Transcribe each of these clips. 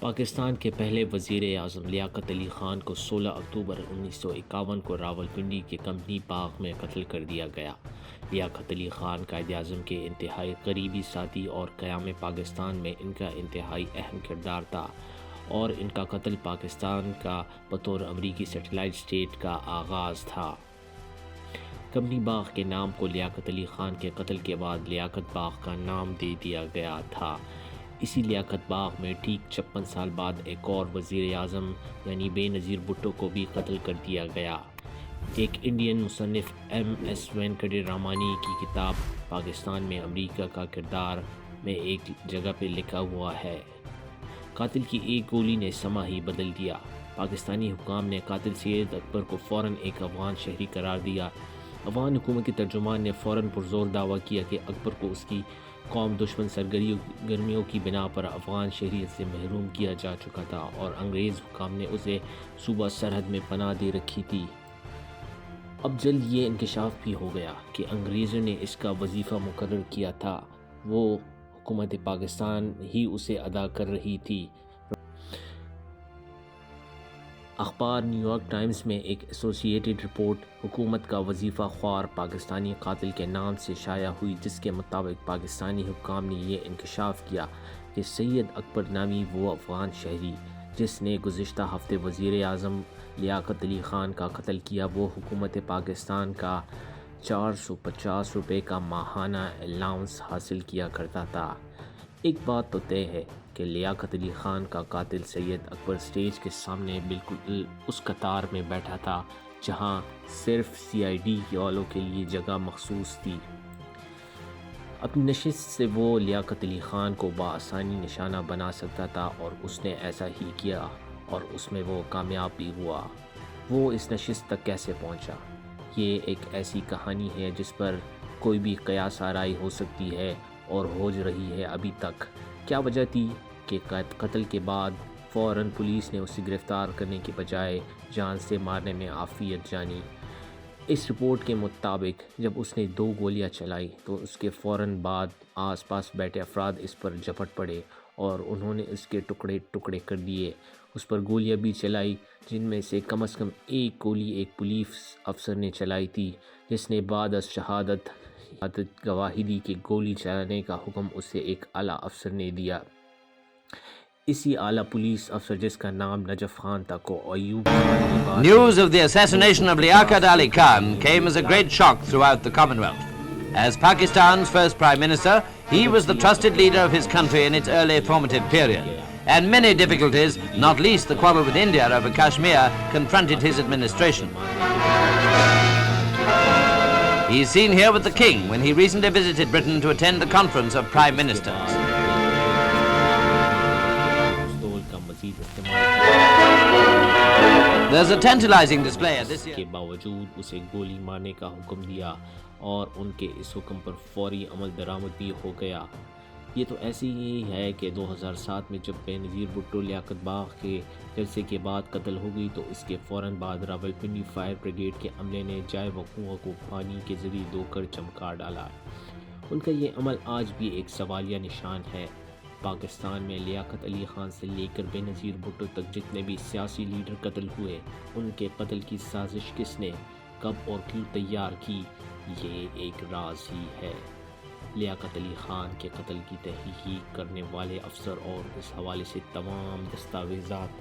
پاکستان کے پہلے وزیر اعظم لیاقت علی خان کو 16 اکتوبر 1951 کو راولپنڈی کے کمپنی باغ میں قتل کر دیا گیا۔ لیاقت علی خان قائد اعظم کے انتہائی قریبی ساتھی اور قیام پاکستان میں ان کا انتہائی اہم کردار تھا، اور ان کا قتل پاکستان کا بطور امریکی سیٹلائٹ اسٹیٹ کا آغاز تھا۔ کمپنی باغ کے نام کو لیاقت علی خان کے قتل کے بعد لیاقت باغ کا نام دے دیا گیا تھا۔ اسی لیاقت باغ میں ٹھیک 56 سال بعد ایک اور وزیر اعظم یعنی بے نظیر بھٹو کو بھی قتل کر دیا گیا۔ ایک انڈین مصنف ایم ایس وینکٹے رامانی کی کتاب پاکستان میں امریکہ کا کردار میں ایک جگہ پہ لکھا ہوا ہے، قاتل کی ایک گولی نے سما ہی بدل دیا۔ پاکستانی حکام نے قاتل سید اکبر کو فوراً ایک افغان شہری قرار دیا۔ افغان حکومت کے ترجمان نے فوراً پرزور دعویٰ کیا کہ اکبر کو اس کی قوم دشمن سرگرمیوں کی بنا پر افغان شہریت سے محروم کیا جا چکا تھا، اور انگریز حکام نے اسے صوبہ سرحد میں پناہ دے رکھی تھی۔ اب جلد یہ انکشاف بھی ہو گیا کہ انگریزوں نے اس کا وظیفہ مقرر کیا تھا، وہ حکومت پاکستان ہی اسے ادا کر رہی تھی۔ اخبار نیو یارک ٹائمز میں ایک ایسوسی ایٹڈ رپورٹ حکومت کا وظیفہ خوار پاکستانی قاتل کے نام سے شائع ہوئی، جس کے مطابق پاکستانی حکام نے یہ انکشاف کیا کہ سید اکبر نامی وہ افغان شہری جس نے گزشتہ ہفتے وزیر اعظم لیاقت علی خان کا قتل کیا، وہ حکومت پاکستان کا 450 روپے کا ماہانہ الاؤنس حاصل کیا کرتا تھا۔ ایک بات تو طے ہے کہ لیاقت علی خان کا قاتل سید اکبر اسٹیج کے سامنے بالکل اس قطار میں بیٹھا تھا جہاں صرف سی آئی ڈی والوں کے لیے جگہ مخصوص تھی۔ اپنی نشست سے وہ لیاقت علی خان کو بآسانی نشانہ بنا سکتا تھا، اور اس نے ایسا ہی کیا، اور اس میں وہ کامیاب بھی ہوا۔ وہ اس نشست تک کیسے پہنچا؟ یہ ایک ایسی کہانی ہے جس پر کوئی بھی قیاس آرائی ہو سکتی ہے، اور ہو رہی ہے ابھی تک۔ کیا وجہ تھی کہ قتل کے بعد فوراً پولیس نے اسے گرفتار کرنے کے بجائے جان سے مارنے میں عافیت جانی؟ اس رپورٹ کے مطابق جب اس نے 2 گولیاں چلائی تو اس کے فوراً بعد آس پاس بیٹھے افراد اس پر جھپٹ پڑے اور انہوں نے اس کے ٹکڑے کر دیے۔ اس پر گولیاں بھی چلائی، جن میں سے کم ایک گولی ایک پولیس افسر نے چلائی تھی، جس نے بعد از شہادت گواہی دی کہ گولی چلانے کا حکم اسے ایک اعلیٰ افسر نے دیا۔ اسی اعلیٰ پولیس افسر جس کا نام نجف خان تھا کو ایوب خان نے بعد News of the assassination of Liaquat Ali Khan came as a great shock throughout the Commonwealth. As Pakistan's first Prime Minister, he was the trusted leader of his country in its early formative period, and many difficulties, not least the quarrel with India over Kashmir, confronted his administration. He is seen here with the King when he recently visited Britain to attend the Conference of Prime Ministers. There's a tantalizing display at this year. کے باوجود اسے گولی مارنے کا حکم دیا، اور ان کے اس حکم پر فوری عمل درآمد بھی ہو گیا۔ یہ تو ایسی ہی ہے کہ 2007 میں جب بے نظیر بھٹو لیاقت باغ کے جلسے کے بعد قتل ہو گئی تو اس کے فوراً بعد راولپنڈی فائر بریگیڈ کے عملے نے جائے وقوع کو پانی کے ذریعے دھو کر چمکا ڈالا۔ ان کا یہ عمل آج بھی ایک سوالیہ نشان ہے۔ پاکستان میں لیاقت علی خان سے لے کر بے نظیر بھٹو تک جتنے بھی سیاسی لیڈر قتل ہوئے، ان کے قتل کی سازش کس نے، کب اور کیوں تیار کی، یہ ایک راز ہی ہے۔ لیاقت علی خان کے قتل کی تحقیق کرنے والے افسر اور اس حوالے سے تمام دستاویزات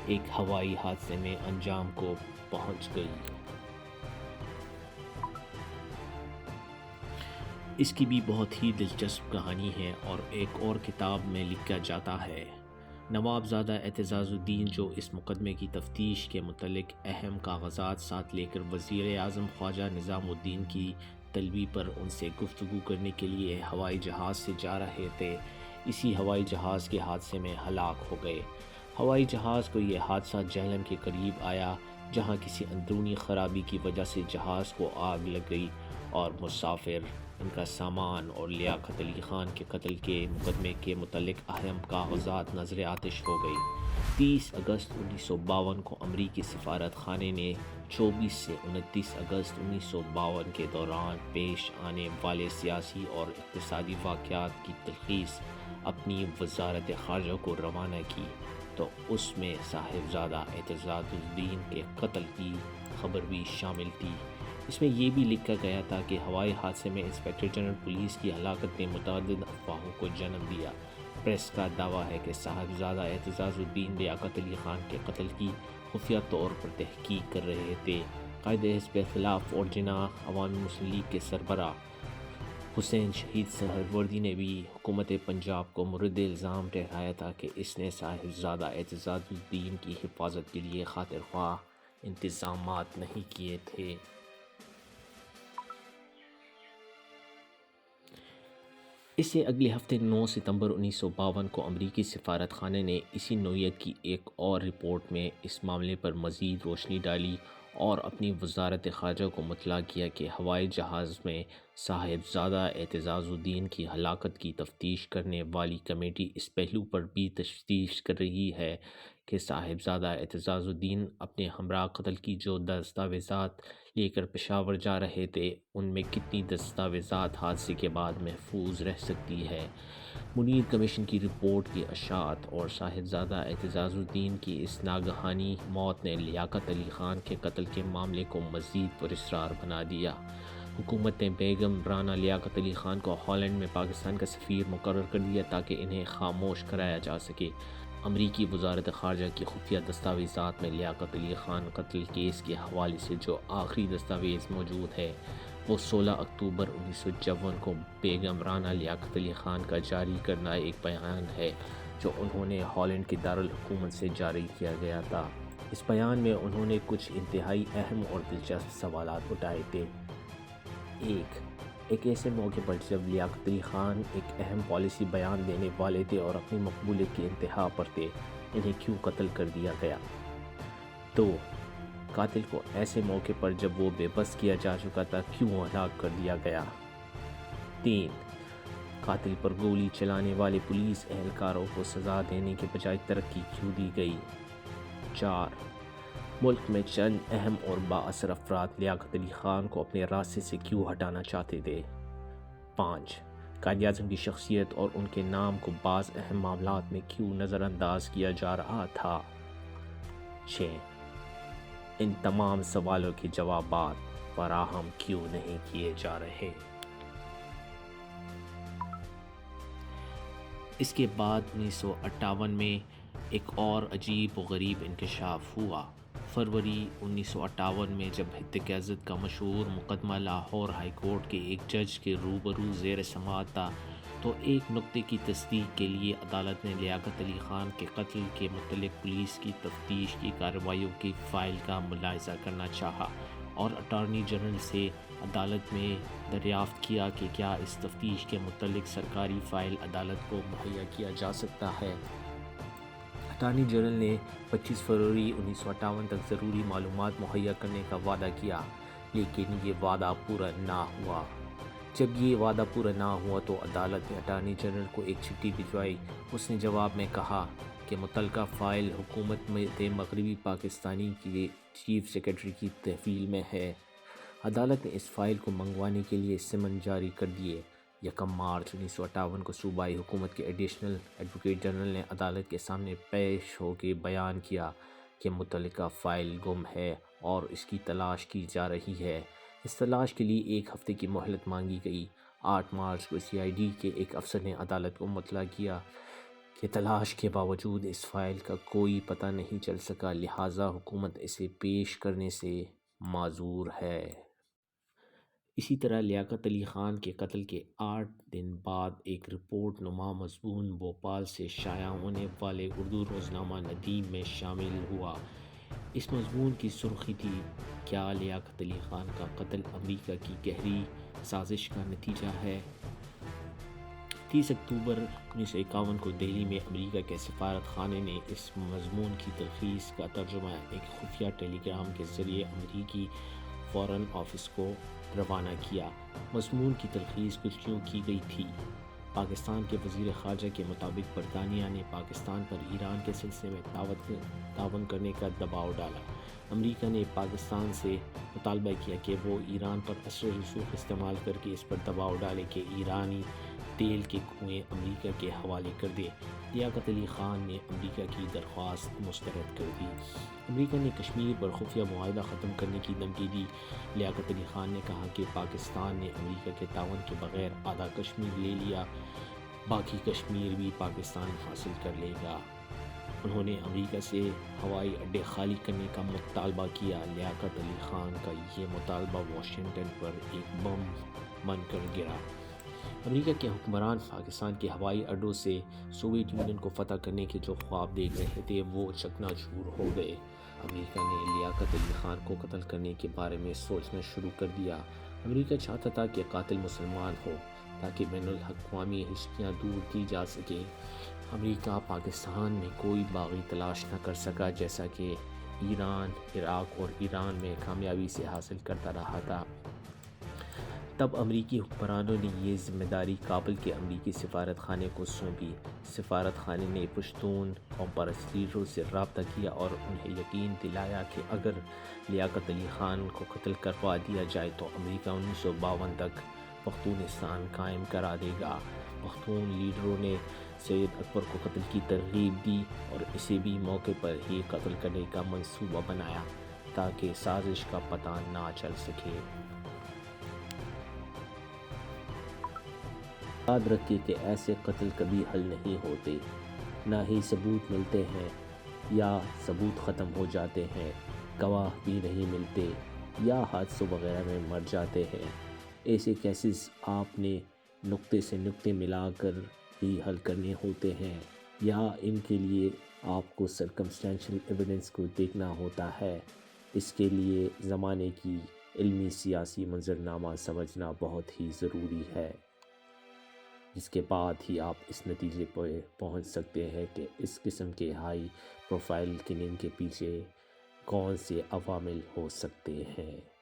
ایک ہوائی حادثے میں انجام کو پہنچ گئی۔ اس کی بھی بہت ہی دلچسپ کہانی ہے، اور ایک اور کتاب میں لکھا جاتا ہے۔ نوابزادہ اعتزاز الدین جو اس مقدمے کی تفتیش کے متعلق اہم کاغذات ساتھ لے کر وزیر اعظم خواجہ نظام الدین کی طلبی پر ان سے گفتگو کرنے کے لیے ہوائی جہاز سے جا رہے تھے، اسی ہوائی جہاز کے حادثے میں ہلاک ہو گئے۔ ہوائی جہاز کو یہ حادثہ جہلم کے قریب آیا، جہاں کسی اندرونی خرابی کی وجہ سے جہاز کو آگ لگ گئی، اور مسافر، ان کا سامان اور لیاقت علی خان کے قتل کے مقدمے کے متعلق اہم کاغذات نظر آتش ہو گئی۔ 30 اگست 1952 کو امریکی سفارت خانے نے 24 سے 29 اگست 1952 کے دوران پیش آنے والے سیاسی اور اقتصادی واقعات کی تلخیص اپنی وزارت خارجہ کو روانہ کی تو اس میں صاحبزادہ اعتزاز الدین کے قتل کی خبر بھی شامل تھی۔ اس میں یہ بھی لکھا گیا تھا کہ ہوائی حادثے میں انسپکٹر جنرل پولیس کی ہلاکت نے متعدد افواہوں کو جنم دیا۔ پریس کا دعویٰ ہے کہ صاحبزادہ اعتزاز الدین لیاقت علی خان کے قتل کی خفیہ طور پر تحقیق کر رہے تھے۔ قائد حزب اختلاف اور جناح عوامی مسلم لیگ کے سربراہ حسین شہید سہروردی نے بھی حکومت پنجاب کو مورد الزام ٹھہرایا تھا کہ اس نے صاحبزادہ اعتزاز الدین کی حفاظت کے لیے خاطر خواہ انتظامات نہیں کیے تھے۔ اس سے اگلے ہفتے 9 ستمبر 1952 کو امریکی سفارت خانے نے اسی نوعیت کی ایک اور رپورٹ میں اس معاملے پر مزید روشنی ڈالی اور اپنی وزارت خارجہ کو مطلع کیا کہ ہوائی جہاز میں صاحبزادہ اعتزاز الدین کی ہلاکت کی تفتیش کرنے والی کمیٹی اس پہلو پر بھی تفتیش کر رہی ہے کہ صاحبزادہ اعتزاز الدین اپنے ہمراہ قتل کی جو دستاویزات لے کر پشاور جا رہے تھے ان میں کتنی دستاویزات حادثے کے بعد محفوظ رہ سکتی ہے۔ منیر کمیشن کی رپورٹ کی اشاعت اور صاحبزادہ اعتزاز الدین کی اس ناگہانی موت نے لیاقت علی خان کے قتل کے معاملے کو مزید پراسرار بنا دیا۔ حکومت نے بیگم رانا لیاقت علی خان کو ہالینڈ میں پاکستان کا سفیر مقرر کر دیا تاکہ انہیں خاموش کرایا جا سکے۔ امریکی وزارت خارجہ کی خفیہ دستاویزات میں لیاقت علی خان قتل کیس کے حوالے سے جو آخری دستاویز موجود ہے وہ 16 اکتوبر 1954 کو بیگم رانا لیاقت علی خان کا جاری کرنا ایک بیان ہے جو انہوں نے ہالینڈ کے دارالحکومت سے جاری کیا گیا تھا۔ اس بیان میں انہوں نے کچھ انتہائی اہم اور دلچسپ سوالات اٹھائے تھے۔ ایک ایسے موقع پر جب لیاقت علی خان ایک اہم پالیسی بیان دینے والے تھے اور اپنی مقبولیت کی انتہا پر تھے، انہیں کیوں قتل کر دیا گیا؟ 2. قاتل کو ایسے موقع پر جب وہ بے بس کیا جا چکا تھا کیوں ہلاک کر دیا گیا؟ 3. قاتل پر گولی چلانے والے پولیس اہلکاروں کو سزا دینے کے بجائے ترقی کیوں دی گئی؟ 4. ملک میں چند اہم اور بااثر افراد لیاقت علی خان کو اپنے راستے سے کیوں ہٹانا چاہتے تھے؟ 5. قائد اعظم کی شخصیت اور ان کے نام کو بعض اہم معاملات میں کیوں نظر انداز کیا جا رہا تھا؟ 6. ان تمام سوالوں کے جوابات فراہم کیوں نہیں کیے جا رہے؟ اس کے بعد 1958 میں ایک اور عجیب و غریب انکشاف ہوا۔ فروری 1958 میں جب ہتک قیادت کا مشہور مقدمہ لاہور ہائی کورٹ کے ایک جج کے روبرو زیر سماعت تھا تو ایک نکتے کی تصدیق کے لیے عدالت نے لیاقت علی خان کے قتل کے متعلق پولیس کی تفتیش کی کارروائیوں کی فائل کا ملاحظہ کرنا چاہا اور اٹارنی جنرل سے عدالت میں دریافت کیا کہ کیا اس تفتیش کے متعلق سرکاری فائل عدالت کو مہیا کیا جا سکتا ہے۔ اٹارنی جنرل نے 25 فروری 1958 تک ضروری معلومات مہیا کرنے کا وعدہ کیا لیکن یہ وعدہ پورا نہ ہوا۔ جب یہ وعدہ پورا نہ ہوا تو عدالت نے اٹارنی جنرل کو ایک چٹھی بھجوائی۔ اس نے جواب میں کہا کہ متعلقہ فائل حکومت مغربی پاکستانی کے چیف سیکرٹری کی تحویل میں ہے۔ عدالت نے اس فائل کو منگوانے کے لیے سمن جاری کر دیے۔ 1 مارچ 1958 کو صوبائی حکومت کے ایڈیشنل ایڈوکیٹ جنرل نے عدالت کے سامنے پیش ہو کے بیان کیا کہ متعلقہ فائل گم ہے اور اس کی تلاش کی جا رہی ہے۔ اس تلاش کے لیے 1 ہفتے کی مہلت مانگی گئی۔ 8 مارچ کو CID کے ایک افسر نے عدالت کو مطلع کیا کہ تلاش کے باوجود اس فائل کا کوئی پتہ نہیں چل سکا، لہٰذا حکومت اسے پیش کرنے سے معذور ہے۔ اسی طرح لیاقت علی خان کے قتل کے 8 دن بعد ایک رپورٹ نما مضمون بھوپال سے شائع ہونے والے اردو روزنامہ ندیم میں شامل ہوا۔ اس مضمون کی سرخی تھی، کیا لیاقت علی خان کا قتل امریکہ کی گہری سازش کا نتیجہ ہے؟ 30 اکتوبر 1951 کو دہلی میں امریکہ کے سفارت خانے نے اس مضمون کی تلخیص کا ترجمہ ایک خفیہ ٹیلی گرام کے ذریعے امریکی فارن آفس کو روانہ کیا۔ مضمون کی تلخیص کچھ یوں کی گئی تھی: پاکستان کے وزیر خارجہ کے مطابق برطانیہ نے پاکستان پر ایران کے سلسلے میں تعاون کرنے کا دباؤ ڈالا۔ امریکہ نے پاکستان سے مطالبہ کیا کہ وہ ایران پر اثر رسوخ استعمال کر کے اس پر دباؤ ڈالے کہ ایرانی تیل کے کنویں امریکہ کے حوالے کر دے۔ لیاقت علی خان نے امریکہ کی درخواست مسترد کر دی۔ امریکہ نے کشمیر پر خفیہ معاہدہ ختم کرنے کی دھمکی دی۔ لیاقت علی خان نے کہا کہ پاکستان نے امریکہ کے تعاون کے بغیر آدھا کشمیر لے لیا، باقی کشمیر بھی پاکستان حاصل کر لے گا۔ انہوں نے امریکہ سے ہوائی اڈے خالی کرنے کا مطالبہ کیا۔ لیاقت علی خان کا یہ مطالبہ واشنگٹن پر ایک بم بن کر گرا۔ امریکہ کے حکمران پاکستان کے ہوائی اڈوں سے سوویت یونین کو فتح کرنے کے جو خواب دیکھ رہے تھے وہ چکنا چور ہو گئے۔ امریکہ نے لیاقت علی خان کو قتل کرنے کے بارے میں سوچنا شروع کر دیا۔ امریکہ چاہتا تھا کہ قاتل مسلمان ہو تاکہ بین الاقوامی ہستیاں دور کی جا سکیں۔ امریکہ پاکستان میں کوئی باغی تلاش نہ کر سکا جیسا کہ ایران، عراق اور ایران میں کامیابی سے حاصل کرتا رہا تھا۔ تب امریکی حکمرانوں نے یہ ذمہ داری کابل کے امریکی سفارت خانے کو سونپی۔ سفارت خانے نے پشتون قوم پرست لیڈروں سے رابطہ کیا اور انہیں یقین دلایا کہ اگر لیاقت علی خان کو قتل کروا دیا جائے تو امریکہ 1952 تک پختونستان قائم کرا دے گا۔ پختون لیڈروں نے سید اکبر کو قتل کی ترغیب دی اور اسے بھی موقع پر ہی قتل کرنے کا منصوبہ بنایا تاکہ سازش کا پتہ نہ چل سکے۔ یاد رکھیں کہ ایسے قتل کبھی حل نہیں ہوتے، نہ ہی ثبوت ملتے ہیں یا ثبوت ختم ہو جاتے ہیں، گواہ بھی نہیں ملتے یا حادثوں وغیرہ میں مر جاتے ہیں۔ ایسے کیسز آپ نے نقطے سے نقطے ملا کر ہی حل کرنے ہوتے ہیں یا ان کے لیے آپ کو سرکمسٹینشل ایویڈنس کو دیکھنا ہوتا ہے۔ اس کے لیے زمانے کی علمی سیاسی منظرنامہ سمجھنا بہت ہی ضروری ہے، جس کے بعد ہی آپ اس نتیجے پر پہنچ سکتے ہیں کہ اس قسم کے ہائی پروفائل کلنگ کے پیچھے کون سے عوامل ہو سکتے ہیں۔